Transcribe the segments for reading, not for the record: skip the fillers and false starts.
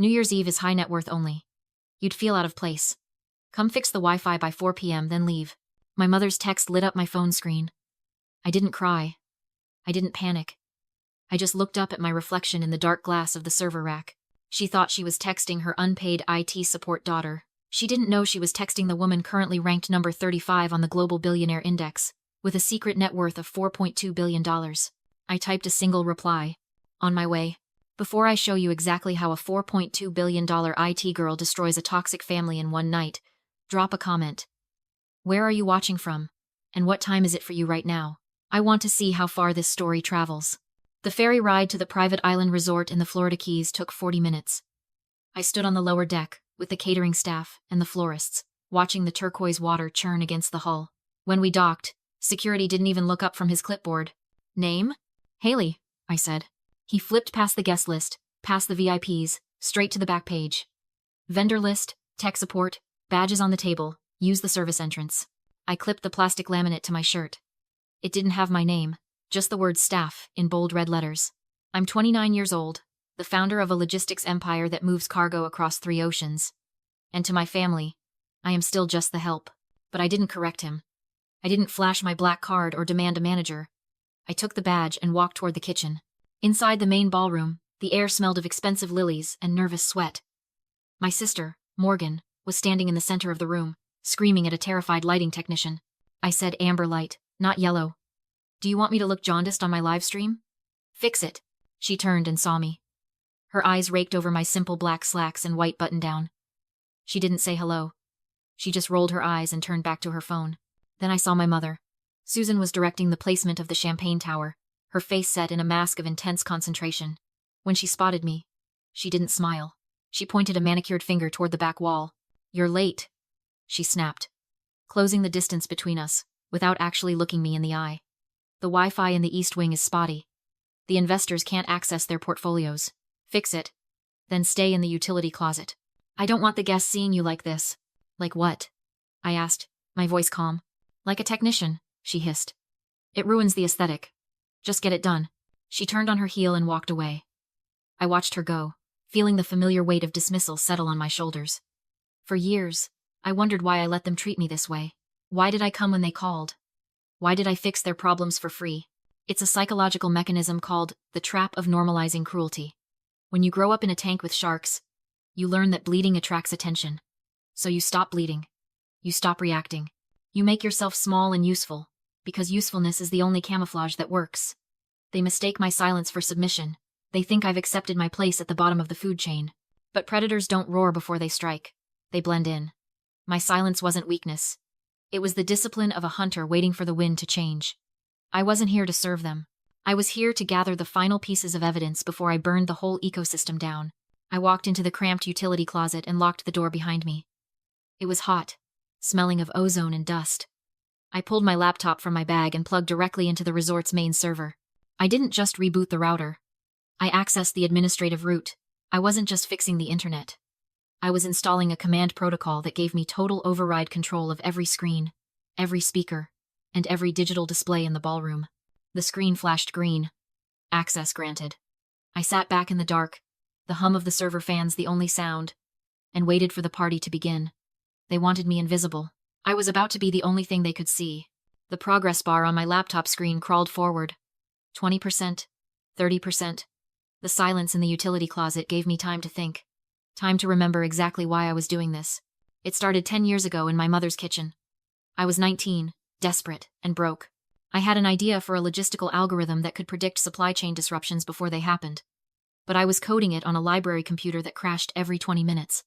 New Year's Eve is high net worth only. You'd feel out of place. Come fix the Wi-Fi by 4 p.m. then leave. My mother's text lit up my phone screen. I didn't cry. I didn't panic. I just looked up at my reflection in the dark glass of the server rack. She thought she was texting her unpaid IT support daughter. She didn't know she was texting the woman currently ranked number 35 on the global billionaire index, with a secret net worth of $4.2 billion. I typed a single reply. On my way. Before I show you exactly how a $4.2 billion IT girl destroys a toxic family in one night, drop a comment. Where are you watching from? And what time is it for you right now? I want to see how far this story travels. The ferry ride to the private island resort in the Florida Keys took 40 minutes. I stood on the lower deck, with the catering staff and the florists, watching the turquoise water churn against the hull. When we docked, security didn't even look up from his clipboard. Name? Haley, I said. He flipped past the guest list, past the VIPs, straight to the back page. Vendor list, tech support, badges on the table, use the service entrance. I clipped the plastic laminate to my shirt. It didn't have my name, just the word staff in bold red letters. I'm 29 years old, the founder of a logistics empire that moves cargo across 3 oceans. And to my family, I am still just the help. But I didn't correct him. I didn't flash my black card or demand a manager. I took the badge and walked toward the kitchen. Inside the main ballroom, the air smelled of expensive lilies and nervous sweat. My sister, Morgan, was standing in the center of the room, screaming at a terrified lighting technician. I said amber light, not yellow. Do you want me to look jaundiced on my live stream? Fix it. She turned and saw me. Her eyes raked over my simple black slacks and white button-down. She didn't say hello. She just rolled her eyes and turned back to her phone. Then I saw my mother. Susan was directing the placement of the champagne tower, her face set in a mask of intense concentration. When she spotted me, she didn't smile. She pointed a manicured finger toward the back wall. You're late, she snapped, closing the distance between us, without actually looking me in the eye. The Wi-Fi in the East Wing is spotty. The investors can't access their portfolios. Fix it. Then stay in the utility closet. I don't want the guests seeing you like this. Like what? I asked, my voice calm. Like a technician, she hissed. It ruins the aesthetic. Just get it done. She turned on her heel and walked away. I watched her go, feeling the familiar weight of dismissal settle on my shoulders. For years, I wondered why I let them treat me this way. Why did I come when they called? Why did I fix their problems for free? It's a psychological mechanism called the trap of normalizing cruelty. When you grow up in a tank with sharks, you learn that bleeding attracts attention. So you stop bleeding. You stop reacting. You make yourself small and useful, because usefulness is the only camouflage that works. They mistake my silence for submission. They think I've accepted my place at the bottom of the food chain. But predators don't roar before they strike. They blend in. My silence wasn't weakness. It was the discipline of a hunter waiting for the wind to change. I wasn't here to serve them. I was here to gather the final pieces of evidence before I burned the whole ecosystem down. I walked into the cramped utility closet and locked the door behind me. It was hot, smelling of ozone and dust. I pulled my laptop from my bag and plugged directly into the resort's main server. I didn't just reboot the router. I accessed the administrative root. I wasn't just fixing the internet. I was installing a command protocol that gave me total override control of every screen, every speaker, and every digital display in the ballroom. The screen flashed green. Access granted. I sat back in the dark, the hum of the server fans the only sound, and waited for the party to begin. They wanted me invisible. I was about to be the only thing they could see. The progress bar on my laptop screen crawled forward. 20%, 30%. The silence in the utility closet gave me time to think. Time to remember exactly why I was doing this. It started 10 years ago in my mother's kitchen. I was 19, desperate, and broke. I had an idea for a logistical algorithm that could predict supply chain disruptions before they happened. But I was coding it on a library computer that crashed every 20 minutes.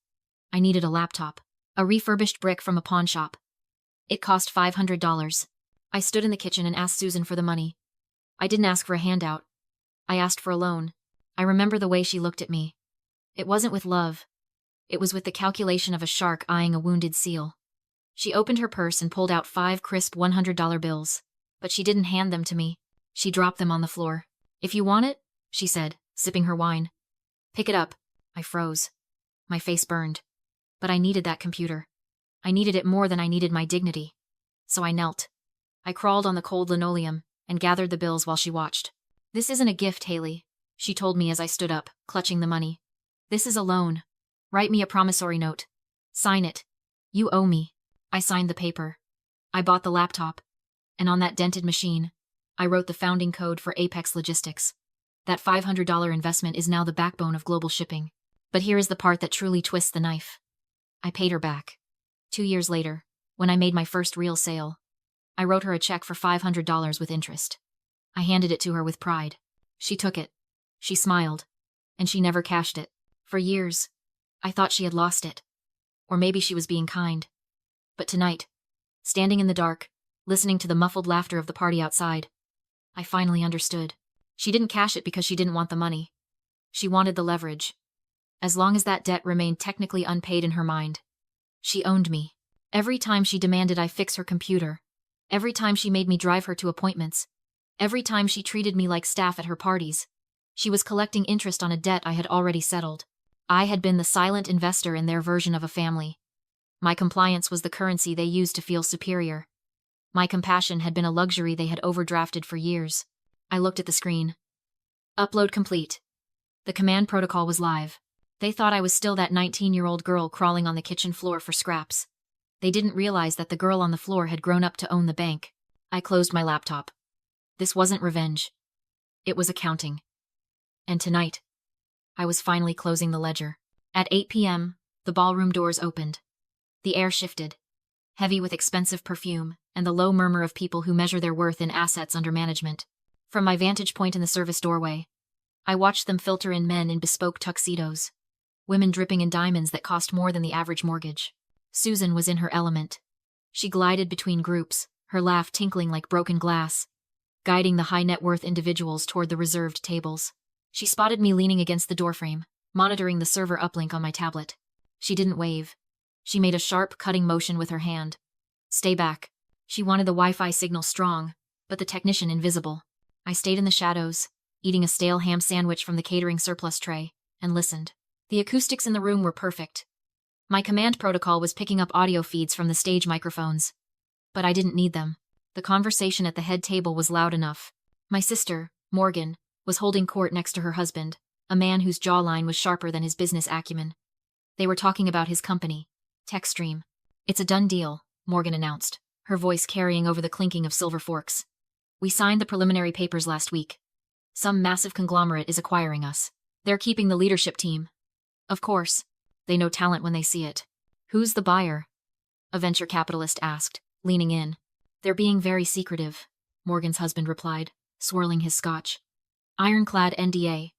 I needed a laptop, a refurbished brick from a pawn shop. It cost $500. I stood in the kitchen and asked Susan for the money. I didn't ask for a handout. I asked for a loan. I remember the way she looked at me. It wasn't with love. It was with the calculation of a shark eyeing a wounded seal. She opened her purse and pulled out 5 crisp $100 bills. But she didn't hand them to me. She dropped them on the floor. If you want it, she said, sipping her wine. Pick it up. I froze. My face burned. But I needed that computer. I needed it more than I needed my dignity. So I knelt. I crawled on the cold linoleum and gathered the bills while she watched. This isn't a gift, Haley, she told me as I stood up, clutching the money. This is a loan. Write me a promissory note. Sign it. You owe me. I signed the paper. I bought the laptop. And on that dented machine, I wrote the founding code for Apex Logistics. That $500 investment is now the backbone of global shipping. But here is the part that truly twists the knife. I paid her back. 2 years later, when I made my first real sale, I wrote her a check for $500 with interest. I handed it to her with pride. She took it. She smiled. And she never cashed it. For years, I thought she had lost it. Or maybe she was being kind. But tonight, standing in the dark, listening to the muffled laughter of the party outside, I finally understood. She didn't cash it because she didn't want the money. She wanted the leverage. As long as that debt remained technically unpaid in her mind, she owned me. Every time she demanded I fix her computer, every time she made me drive her to appointments, every time she treated me like staff at her parties, she was collecting interest on a debt I had already settled. I had been the silent investor in their version of a family. My compliance was the currency they used to feel superior. My compassion had been a luxury they had overdrafted for years. I looked at the screen. Upload complete. The command protocol was live. They thought I was still that 19-year-old girl crawling on the kitchen floor for scraps. They didn't realize that the girl on the floor had grown up to own the bank. I closed my laptop. This wasn't revenge. It was accounting. And tonight, I was finally closing the ledger. At 8 p.m., the ballroom doors opened. The air shifted, heavy with expensive perfume and the low murmur of people who measure their worth in assets under management. From my vantage point in the service doorway, I watched them filter in men in bespoke tuxedos, women dripping in diamonds that cost more than the average mortgage. Susan was in her element. She glided between groups, her laugh tinkling like broken glass, guiding the high-net-worth individuals toward the reserved tables. She spotted me leaning against the doorframe, monitoring the server uplink on my tablet. She didn't wave. She made a sharp, cutting motion with her hand. Stay back. She wanted the Wi-Fi signal strong, but the technician invisible. I stayed in the shadows, eating a stale ham sandwich from the catering surplus tray, and listened. The acoustics in the room were perfect. My command protocol was picking up audio feeds from the stage microphones. But I didn't need them. The conversation at the head table was loud enough. My sister, Morgan, was holding court next to her husband, a man whose jawline was sharper than his business acumen. They were talking about his company, TechStream. It's a done deal, Morgan announced, her voice carrying over the clinking of silver forks. We signed the preliminary papers last week. Some massive conglomerate is acquiring us. They're keeping the leadership team. Of course. They know talent when they see it. Who's the buyer? A venture capitalist asked, leaning in. They're being very secretive, Morgan's husband replied, swirling his scotch. Ironclad NDA.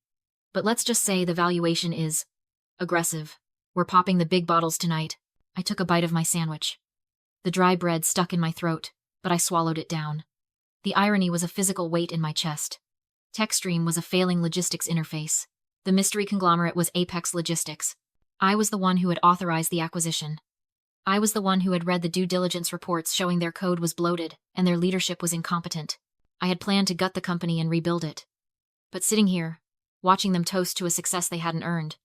But let's just say the valuation is aggressive. We're popping the big bottles tonight. I took a bite of my sandwich. The dry bread stuck in my throat, but I swallowed it down. The irony was a physical weight in my chest. TechStream was a failing logistics interface. The mystery conglomerate was Apex Logistics. I was the one who had authorized the acquisition. I was the one who had read the due diligence reports showing their code was bloated and their leadership was incompetent. I had planned to gut the company and rebuild it. But sitting here, watching them toast to a success they hadn't earned,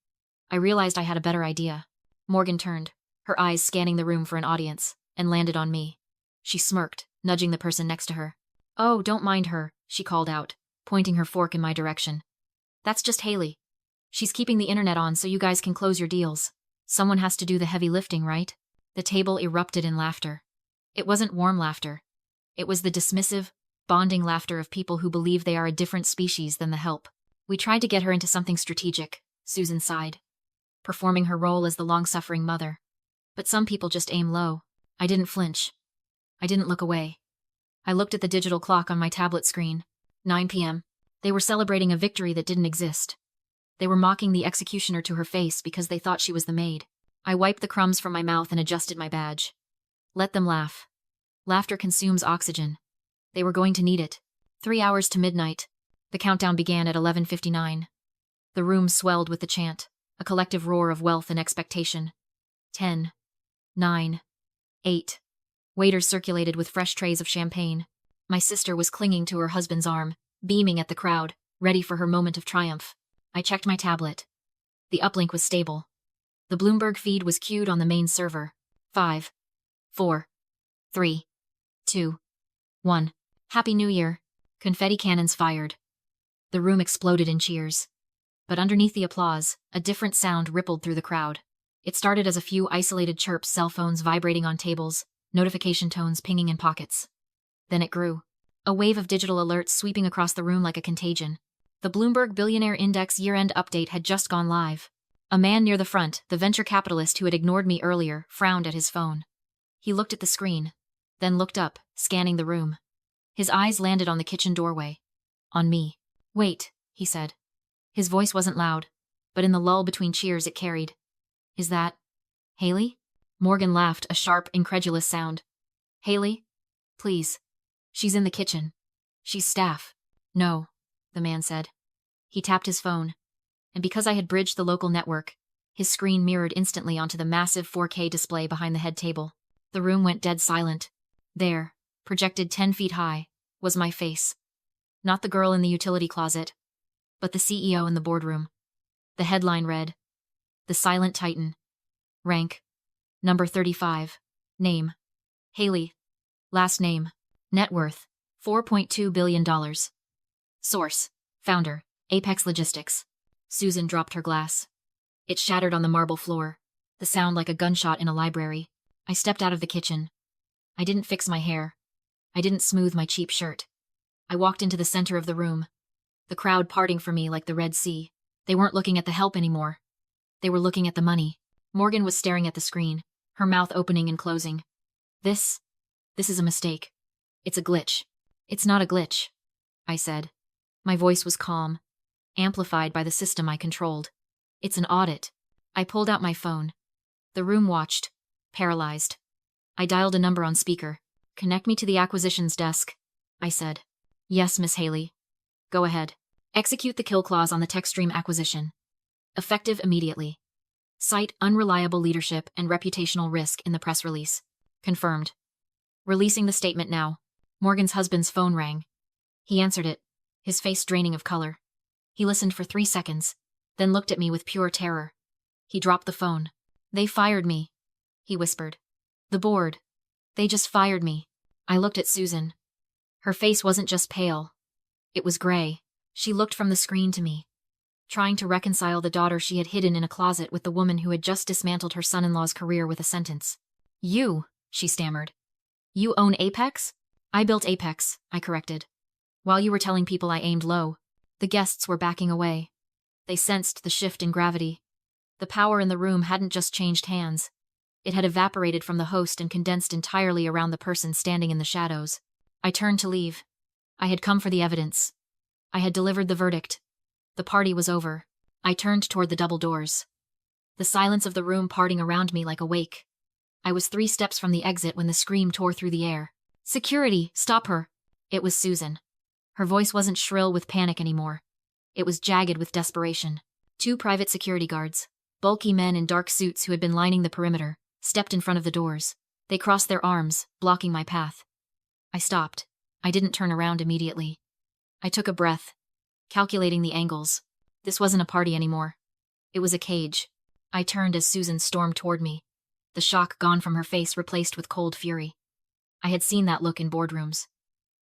I realized I had a better idea. Morgan turned, her eyes scanning the room for an audience, and landed on me. She smirked, nudging the person next to her. Oh, don't mind her, she called out, pointing her fork in my direction. That's just Haley. She's keeping the internet on so you guys can close your deals. Someone has to do the heavy lifting, right? The table erupted in laughter. It wasn't warm laughter. It was the dismissive, bonding laughter of people who believe they are a different species than the help. We tried to get her into something strategic, Susan sighed, performing her role as the long-suffering mother. But some people just aim low. I didn't flinch. I didn't look away. I looked at the digital clock on my tablet screen. 9 p.m. They were celebrating a victory that didn't exist. They were mocking the executioner to her face because they thought she was the maid. I wiped the crumbs from my mouth and adjusted my badge. Let them laugh. Laughter consumes oxygen. They were going to need it. 3 hours to midnight. The countdown began at 11:59. The room swelled with the chant, a collective roar of wealth and expectation. 10, 9, 8. Waiters circulated with fresh trays of champagne. My sister was clinging to her husband's arm, beaming at the crowd, ready for her moment of triumph. I checked my tablet. The uplink was stable. The Bloomberg feed was queued on the main server. 5, 4, 3, 2, 1. Happy New Year. Confetti cannons fired. The room exploded in cheers. But underneath the applause, a different sound rippled through the crowd. It started as a few isolated chirps, cell phones vibrating on tables, notification tones pinging in pockets. Then it grew. A wave of digital alerts sweeping across the room like a contagion. The Bloomberg Billionaire Index year-end update had just gone live. A man near the front, the venture capitalist who had ignored me earlier, frowned at his phone. He looked at the screen, then looked up, scanning the room. His eyes landed on the kitchen doorway. On me. "Wait," he said. His voice wasn't loud, but in the lull between cheers it carried. "Is that Haley?" Morgan laughed, a sharp, incredulous sound. "Haley? Please. She's in the kitchen. She's staff." "No," the man said. He tapped his phone, and because I had bridged the local network, his screen mirrored instantly onto the massive 4K display behind the head table. The room went dead silent. There, projected 10 feet high, was my face. Not the girl in the utility closet, but the CEO in the boardroom. The headline read, "The Silent Titan. Rank, number 35. Name, Haley. Last name, net worth, $4.2 billion. Source, founder, Apex Logistics." Susan dropped her glass. It shattered on the marble floor, the sound like a gunshot in a library. I stepped out of the kitchen. I didn't fix my hair. I didn't smooth my cheap shirt. I walked into the center of the room, the crowd parting for me like the Red Sea. They weren't looking at the help anymore. They were looking at the money. Morgan was staring at the screen, her mouth opening and closing. This is a mistake. It's a glitch." "It's not a glitch," I said. My voice was calm, amplified by the system I controlled. "It's an audit." I pulled out my phone. The room watched, paralyzed. I dialed a number on speaker. "Connect me to the acquisitions desk," I said. "Yes, Miss Haley." "Go ahead. Execute the kill clause on the TechStream acquisition. Effective immediately. Cite unreliable leadership and reputational risk in the press release. Confirmed." Releasing the statement now. Morgan's husband's phone rang. He answered it, his face draining of color. He listened for 3 seconds, then looked at me with pure terror. He dropped the phone. "They fired me," he whispered. "The board. They just fired me." I looked at Susan. Her face wasn't just pale. It was gray. She looked from the screen to me, trying to reconcile the daughter she had hidden in a closet with the woman who had just dismantled her son-in-law's career with a sentence. "You," she stammered. "You own Apex?" "I built Apex," I corrected. "While you were telling people I aimed low." The guests were backing away. They sensed the shift in gravity. The power in the room hadn't just changed hands. It had evaporated from the host and condensed entirely around the person standing in the shadows. I turned to leave. I had come for the evidence. I had delivered the verdict. The party was over. I turned toward the double doors, the silence of the room parting around me like a wake. I was 3 steps from the exit when the scream tore through the air. "Security, stop her!" It was Susan. Her voice wasn't shrill with panic anymore. It was jagged with desperation. 2 private security guards, bulky men in dark suits who had been lining the perimeter, stepped in front of the doors. They crossed their arms, blocking my path. I stopped. I didn't turn around immediately. I took a breath, calculating the angles. This wasn't a party anymore. It was a cage. I turned as Susan stormed toward me, the shock gone from her face replaced with cold fury. I had seen that look in boardrooms.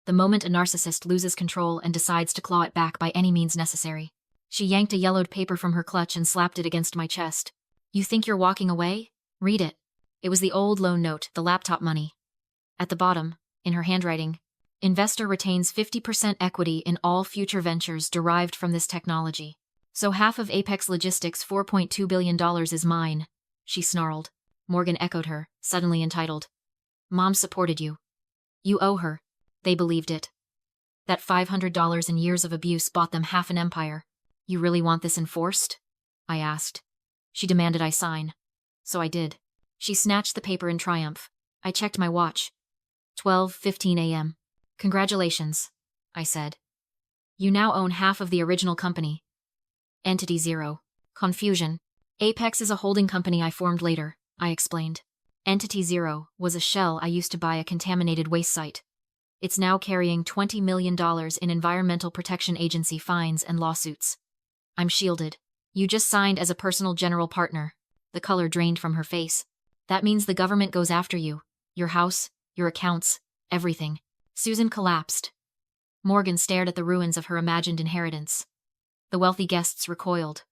The moment a narcissist loses control and decides to claw it back by any means necessary. She yanked a yellowed paper from her clutch and slapped it against my chest. "You think you're walking away? Read it." It was the old loan note, the laptop money. At the bottom, in her handwriting, "Investor retains 50% equity in all future ventures derived from this technology. So half of Apex Logistics' $4.2 billion is mine," she snarled. Morgan echoed her, suddenly entitled. "Mom supported you. You owe her." They believed it. That $500 in years of abuse bought them half an empire. "You really want this enforced?" I asked. She demanded I sign. So I did. She snatched the paper in triumph. I checked my watch. 12:15 a.m. "Congratulations," I said. "You now own half of the original company. Entity Zero." Confusion. "Apex is a holding company I formed later," I explained. "Entity Zero was a shell I used to buy a contaminated waste site. It's now carrying $20 million in Environmental Protection Agency fines and lawsuits. I'm shielded. You just signed as a personal general partner." The color drained from her face. "That means the government goes after you. Your house, your accounts, everything." Susan collapsed. Morgan stared at the ruins of her imagined inheritance. The wealthy guests recoiled,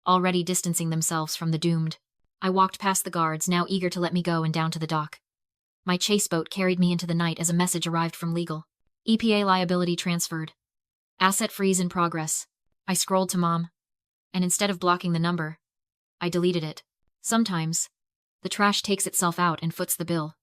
already distancing themselves from the doomed. I walked past the guards, now eager to let me go, and down to the dock. My chase boat carried me into the night as a message arrived from legal. EPA liability transferred. Asset freeze in progress. I scrolled to Mom, and instead of blocking the number, I deleted it. Sometimes, the trash takes itself out and foots the bill.